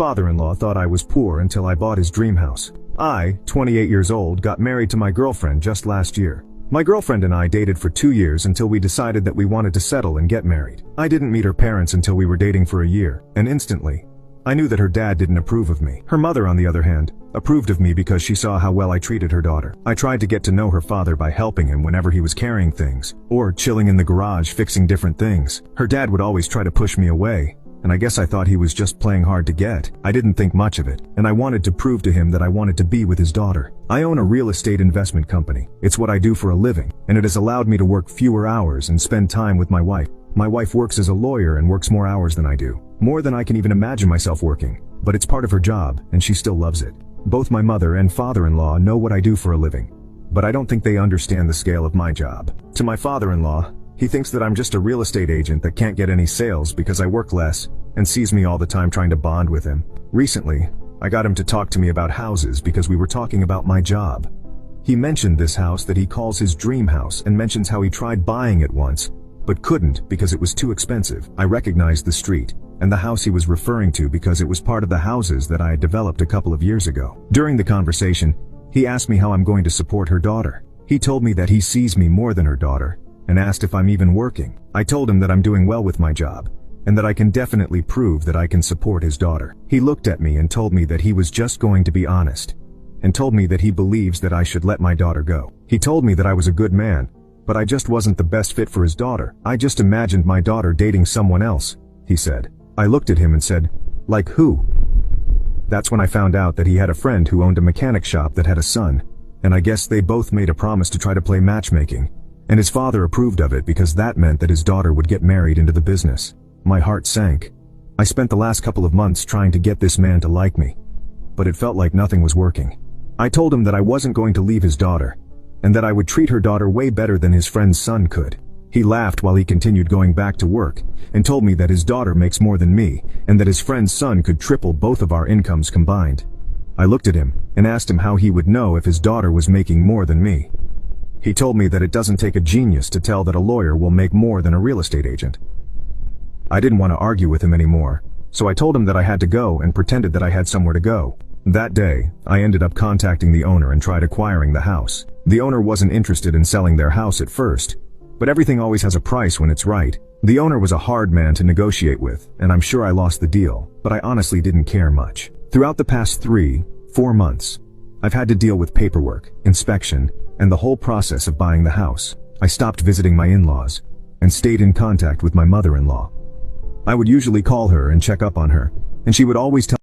father-in-law thought I was poor until I bought his dream house. I, 28 years old, got married to my girlfriend just last year. My girlfriend and I dated for 2 years until we decided that we wanted to settle and get married. I didn't meet her parents until we were dating for a year, and instantly, I knew that her dad didn't approve of me. Her mother, on the other hand, approved of me because she saw how well I treated her daughter. I tried to get to know her father by helping him whenever he was carrying things, or chilling in the garage fixing different things. Her dad would always try to push me away, and I guess I thought he was just playing hard to get. I didn't think much of it, and I wanted to prove to him that I wanted to be with his daughter. I own a real estate investment company. It's what I do for a living, and it has allowed me to work fewer hours and spend time with my wife. My wife works as a lawyer and works more hours than I do. More than I can even imagine myself working, but it's part of her job, and she still loves it. Both my mother and father-in-law know what I do for a living, but I don't think they understand the scale of my job. To my father-in-law, he thinks that I'm just a real estate agent that can't get any sales because I work less, and sees me all the time trying to bond with him. Recently, I got him to talk to me about houses because we were talking about my job. He mentioned this house that he calls his dream house and mentions how he tried buying it once, but couldn't because it was too expensive. I recognized the street and the house he was referring to because it was part of the houses that I had developed a couple of years ago. During the conversation, he asked me how I'm going to support her daughter. He told me that he sees me more than her daughter, and asked if I'm even working. I told him that I'm doing well with my job, and that I can definitely prove that I can support his daughter. He looked at me and told me that he was just going to be honest, and told me that he believes that I should let my daughter go. He told me that I was a good man, but I just wasn't the best fit for his daughter. I just imagined my daughter dating someone else, he said. I looked at him and said, like who? That's when I found out that he had a friend who owned a mechanic shop that had a son, and I guess they both made a promise to try to play matchmaking, and his father approved of it because that meant that his daughter would get married into the business. My heart sank. I spent the last couple of months trying to get this man to like me, but it felt like nothing was working. I told him that I wasn't going to leave his daughter, and that I would treat her daughter way better than his friend's son could. He laughed while he continued going back to work, and told me that his daughter makes more than me, and that his friend's son could triple both of our incomes combined. I looked at him, and asked him how he would know if his daughter was making more than me. He told me that it doesn't take a genius to tell that a lawyer will make more than a real estate agent. I didn't want to argue with him anymore, so I told him that I had to go and pretended that I had somewhere to go. That day, I ended up contacting the owner and tried acquiring the house. The owner wasn't interested in selling their house at first, but everything always has a price when it's right. The owner was a hard man to negotiate with, and I'm sure I lost the deal, but I honestly didn't care much. Throughout the past 3-4 months, I've had to deal with paperwork, inspection, and the whole process of buying the house. I stopped visiting my in-laws, and stayed in contact with my mother-in-law. I would usually call her and check up on her, and she would always tell